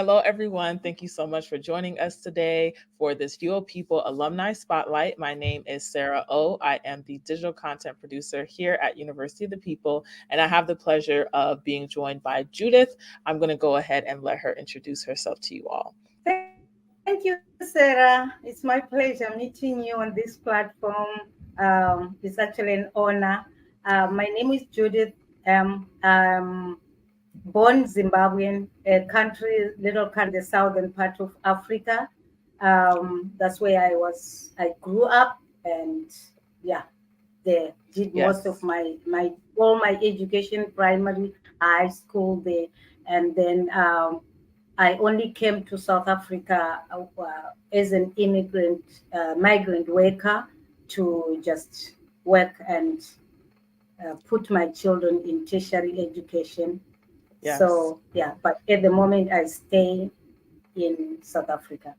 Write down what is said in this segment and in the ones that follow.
Hello, everyone. Thank you so much for joining us today for this UoPeople Alumni Spotlight. My name is Sarah O. I am the digital content producer here at University of the People, and I have the pleasure of being joined by Judith. I'm going to go ahead and let her introduce herself to you all. Thank you, Sarah. It's my pleasure meeting you on this platform. It's actually an honor. My name is Judith M. Born Zimbabwean, a country, little country, the southern part of Africa. That's where I grew up, and yeah, there did most of Yes. my all my education, primary, high school there, and then I only came to South Africa as an immigrant, migrant worker to just work and put my children in tertiary education. Yes. So, yeah, but at the moment I stay in South Africa.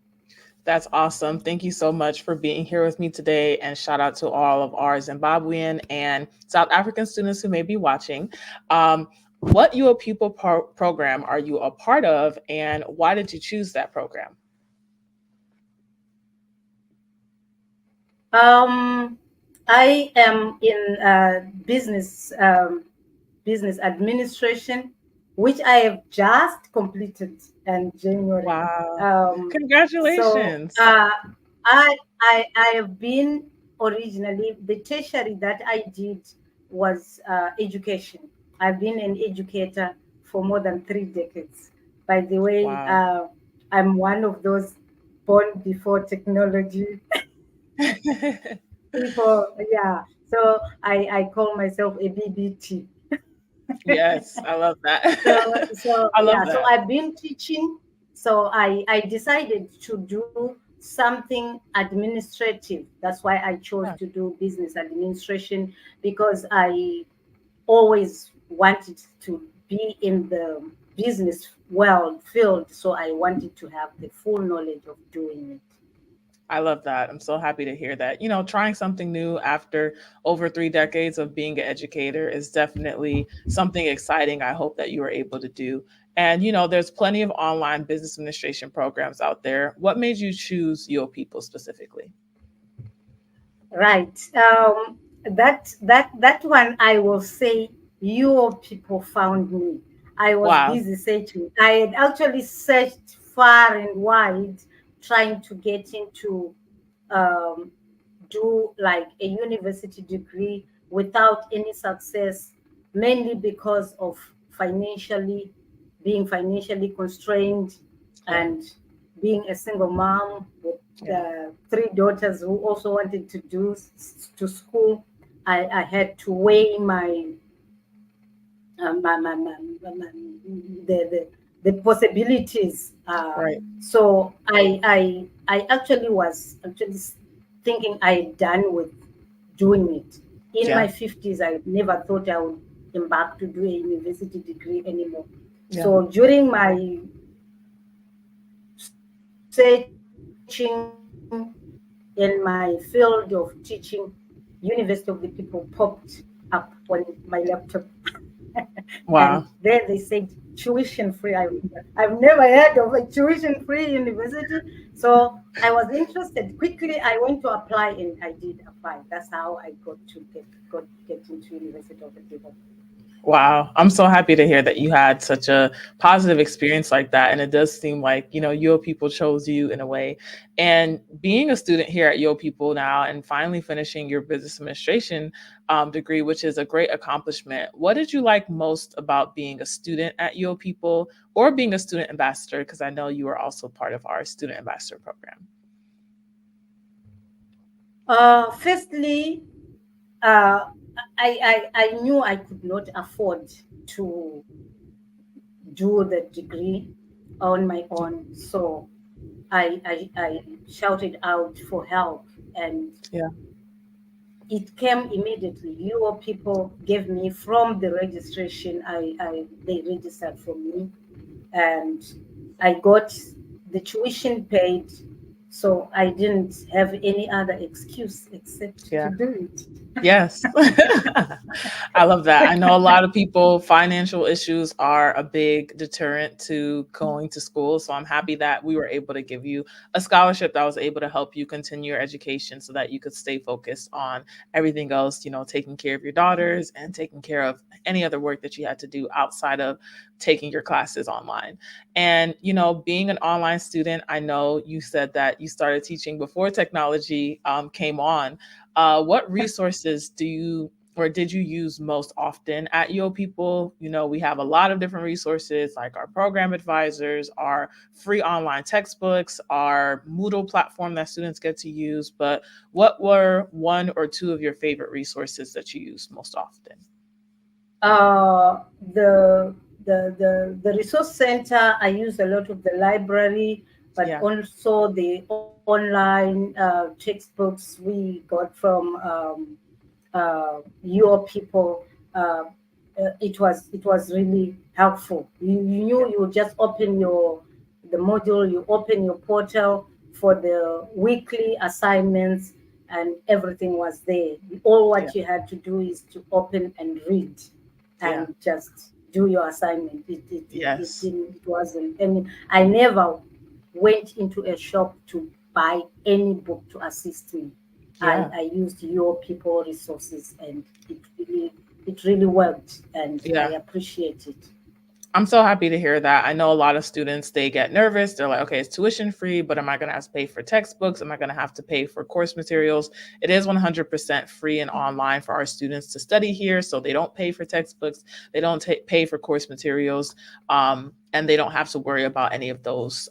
That's awesome. Thank you so much for being here with me today. And shout out to all of our Zimbabwean and South African students who may be watching. What UO People program are you a part of, and why did you choose that program? Um, I am in business administration, which I have just completed in January. Wow. Um, so Congratulations. I have been originally the tertiary that I did was education. I've been an educator for more than 3 decades. By the way, Wow. I'm one of those born before technology people. Yeah, so I call myself a BBT. Yes, I love that. So I love yeah, so that. I've been teaching. So I decided to do something administrative. That's why I chose Yeah. to do business administration, because I always wanted to be in the business world field. So I wanted to have the full knowledge of doing it. I love that. I'm so happy to hear that. Trying something new after over 3 decades of being an educator is definitely something exciting. I hope that you are able to do. And, there's plenty of online business administration programs out there. What made you choose Your People specifically? Right. That one I will say your people found me. I was Wow. busy searching. I had actually searched far and wide, trying to get into um, do like a university degree without any success, mainly because of financially being financially constrained, Yeah. and being a single mom with Yeah. 3 daughters who also wanted to do to school. I had to weigh the possibilities. Right. So I actually was actually thinking I had done with doing it. In Yeah. my 50s, I never thought I would embark to do a university degree anymore. Yeah. So during my searching in my field of teaching, University of the People popped up on my laptop. Wow. And then they said tuition free. I've never heard of a tuition free university. So I was interested. Quickly, I went to apply, and I did apply. That's how I get into University of the People. Wow. I'm so happy to hear that you had such a positive experience like that. And it does seem like, Yo People chose you in a way. And being a student here at Yo People now and finally finishing your business administration degree, which is a great accomplishment. What did you like most about being a student at Yo People or being a student ambassador? Because I know you are also part of our student ambassador program. Firstly, uh, I knew I could not afford to do the degree on my own. So I shouted out for help, and Yeah. it came immediately. Your people gave me from the registration. They registered for me, and I got the tuition paid. So I didn't have any other excuse except to Yeah. do it. Yes. I love that. I know a lot of people, financial issues are a big deterrent to going to school. So I'm happy that we were able to give you a scholarship that was able to help you continue your education so that you could stay focused on everything else, taking care of your daughters and taking care of any other work that you had to do outside of taking your classes online. And, being an online student, I know you said that you started teaching before technology came on. What resources do you or did you use most often at UoPeople? We have a lot of different resources like our program advisors, our free online textbooks, our Moodle platform that students get to use. But what were one or two of your favorite resources that you used most often? Uh, the the resource center, I use a lot of the library, but Yeah, also the online textbooks we got from your people. It was really helpful. You knew you would just open the module, you open your portal for the weekly assignments, and everything was there. All yeah, what you had to do is to open and read yeah, and just do your assignment. yes, It wasn't any. I never went into a shop to buy any book to assist me. I, yeah, I used your people resources, and it really worked, and I yeah. appreciate it. I'm so happy to hear that. I know a lot of students, they get nervous. They're like, okay, it's tuition free, but am I going to have to pay for textbooks? Am I going to have to pay for course materials? It is 100% free and online for our students to study here. So they don't pay for textbooks, they don't pay for course materials, and they don't have to worry about any of those,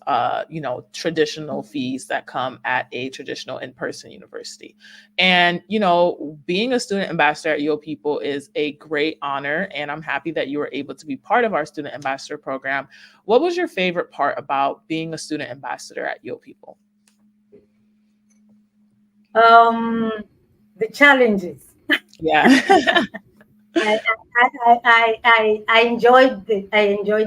traditional fees that come at a traditional in person university. And, being a student ambassador at Yo People is a great honor. And I'm happy that you were able to be part of our student ambassador program. What was your favorite part about being a student ambassador at Yo People? Um, the challenges. Yeah. I enjoyed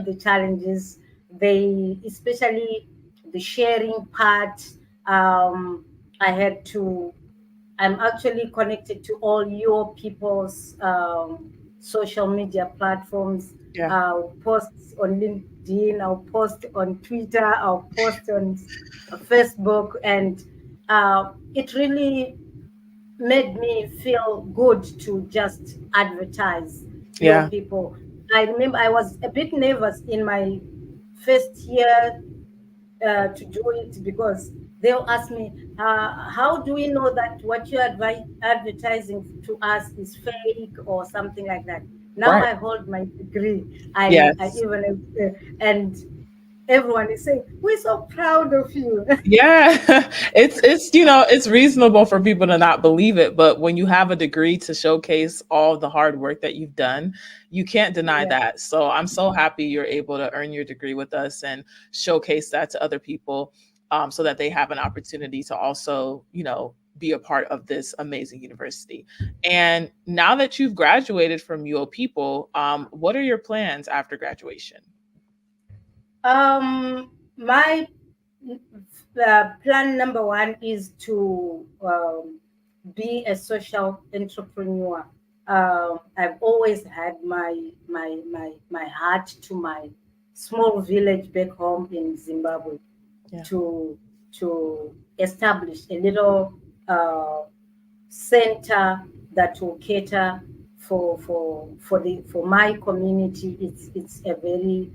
the challenges. They, especially the sharing part. Um, I had to. I'm actually connected to all your people's social media platforms. Yeah. I'll post on LinkedIn. I'll post on Twitter. I'll post on Facebook, and it really made me feel good to just advertise your Yeah. people. I remember I was a bit nervous in my first year to do it, because they'll ask me, how do we know that what you're advertising to us is fake or something like that? Now Right. I hold my degree. I Yes. even, and everyone is saying, we're so proud of you. Yeah, it's reasonable for people to not believe it, but when you have a degree to showcase all the hard work that you've done, you can't deny Yeah. that. So I'm so happy you're able to earn your degree with us and showcase that to other people, so that they have an opportunity to also, be a part of this amazing university. And now that you've graduated from UO People, what are your plans after graduation? My plan number one is to be a social entrepreneur. I've always had my heart to my small village back home in Zimbabwe, Yeah, to establish a little center that will cater for my community. It's a very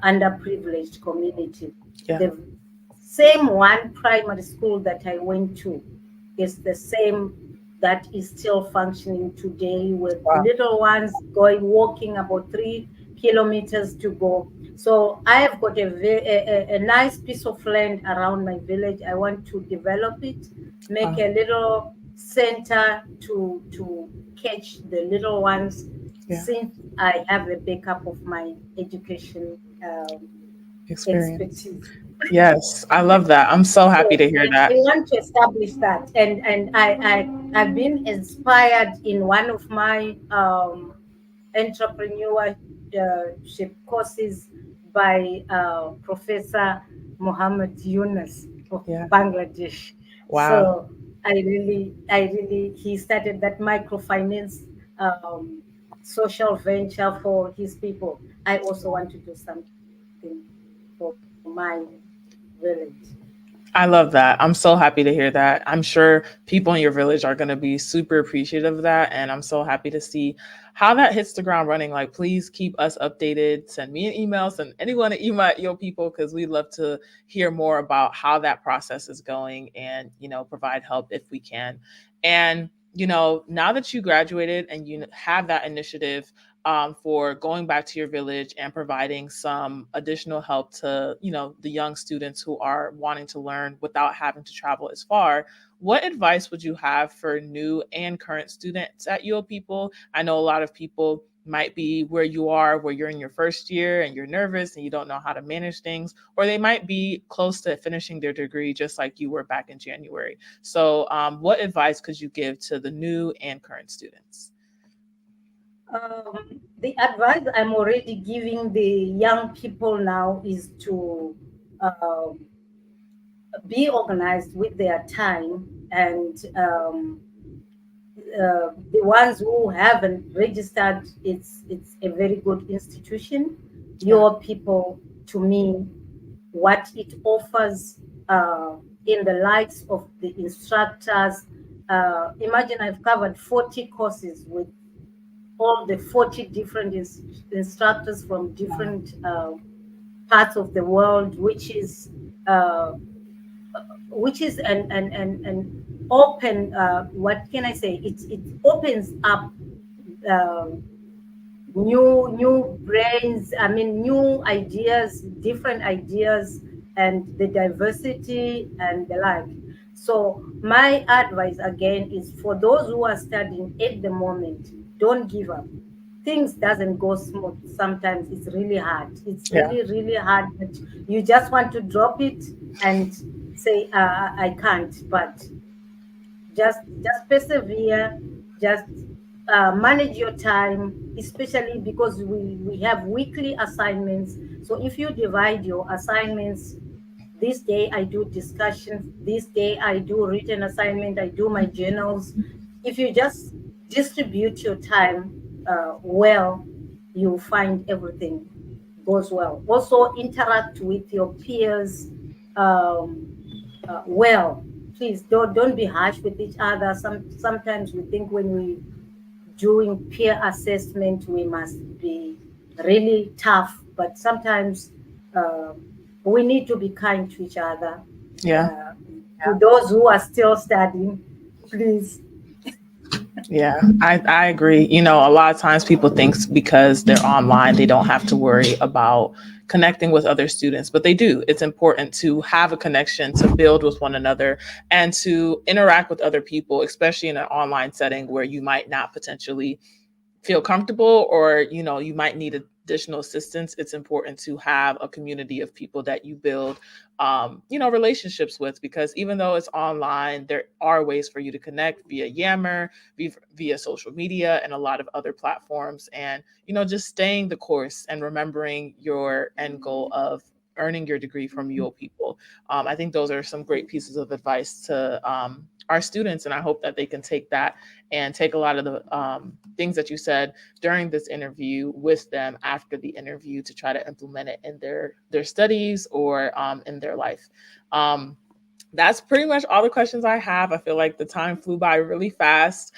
underprivileged community. yeah, The same one primary school that I went to is the same that is still functioning today, with wow, little ones going walking about 3 kilometers to go. So I have got a nice piece of land around my village. I want to develop it, make wow, a little center to catch the little ones, yeah, since I have a backup of my education experience. expertise. Yes, I love that. I'm so happy So to hear I that. want to establish that, I've been inspired in one of my entrepreneurship courses by Professor Muhammad Yunus of Yeah. Bangladesh. Wow. So he started that microfinance um, social venture for his people. I also want to do something for my village. I love that. I'm so happy to hear that. I'm sure people in your village are going to be super appreciative of that. And I'm so happy to see how that hits the ground running. Like, please keep us updated. Send me an email, send anyone an email at Yo People, because we'd love to hear more about how that process is going and, provide help if we can. And, now that you graduated and you have that initiative, for going back to your village and providing some additional help to the young students who are wanting to learn without having to travel as far. What advice would you have for new and current students at UoPeople? I know a lot of people might be where you are, where you're in your first year and you're nervous and you don't know how to manage things, or they might be close to finishing their degree just like you were back in January. So what advice could you give to the new and current students? The advice I'm already giving the young people now is to um, be organized with their time, and the ones who haven't registered, it's a very good institution. Yeah. Your people, to me, what it offers in the likes of the instructors. Imagine I've covered 40 courses with all the 40 different instructors from different parts of the world, uh, which is an open. What can I say? It opens up um, new brains. I mean, new ideas, different ideas, and the diversity and the like. So my advice again is for those who are studying at the moment, don't give up. Things doesn't go smooth. Sometimes it's really hard. It's Yeah. really hard, but you just want to drop it and say, I can't. But just persevere, just manage your time, especially because we have weekly assignments. So if you divide your assignments, this day I do discussions, this day I do written assignment, I do my journals. If you just distribute your time well, you find everything goes well. Also interact with your peers um, well. Please don't be harsh with each other. Sometimes we think when we doing peer assessment we must be really tough, but sometimes uh, we need to be kind to each other. Yeah. Uh, to those who are still studying, please. Yeah, I agree. A lot of times people think because they're online, they don't have to worry about connecting with other students, but they do. It's important to have a connection, to build with one another, and to interact with other people, especially in an online setting where you might not potentially feel comfortable or you might need additional assistance. It's important to have a community of people that you build relationships with, because even though it's online, there are ways for you to connect via Yammer, via social media, and a lot of other platforms. And just staying the course and remembering your end goal of earning your degree from UoPeople. I think those are some great pieces of advice to our students, and I hope that they can take that and take a lot of the things that you said during this interview with them after the interview to try to implement it in their studies or in their life. That's pretty much all the questions I have. I feel like the time flew by really fast.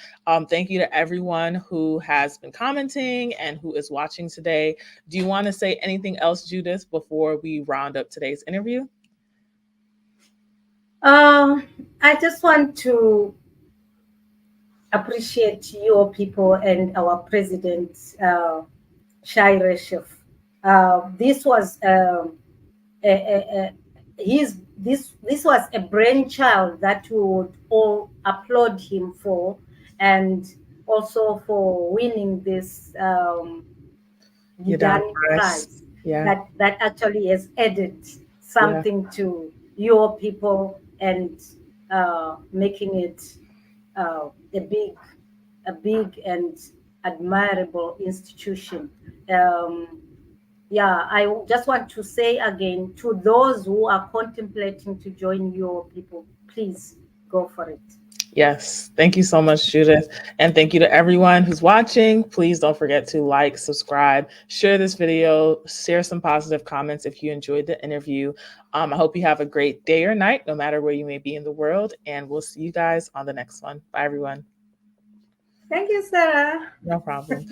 Thank you to everyone who has been commenting and who is watching today. Do you want to say anything else, Judith, before we round up today's interview? I just want to appreciate your people and our president, Shaira Shef. This was a, a, a, this was a brainchild that we would all applaud him for, and also for winning this You're down Gidani price. prize Yeah. that actually has added Yeah. something to your people and making it uh, a big and admirable institution. Yeah, I just want to say again to those who are contemplating to join your people, please go for it. Yes. Thank you so much, Judith. And thank you to everyone who's watching. Please don't forget to like, subscribe, share this video, share some positive comments if you enjoyed the interview. I hope you have a great day or night, no matter where you may be in the world. And we'll see you guys on the next one. Bye, everyone. Thank you, Sarah. No problem.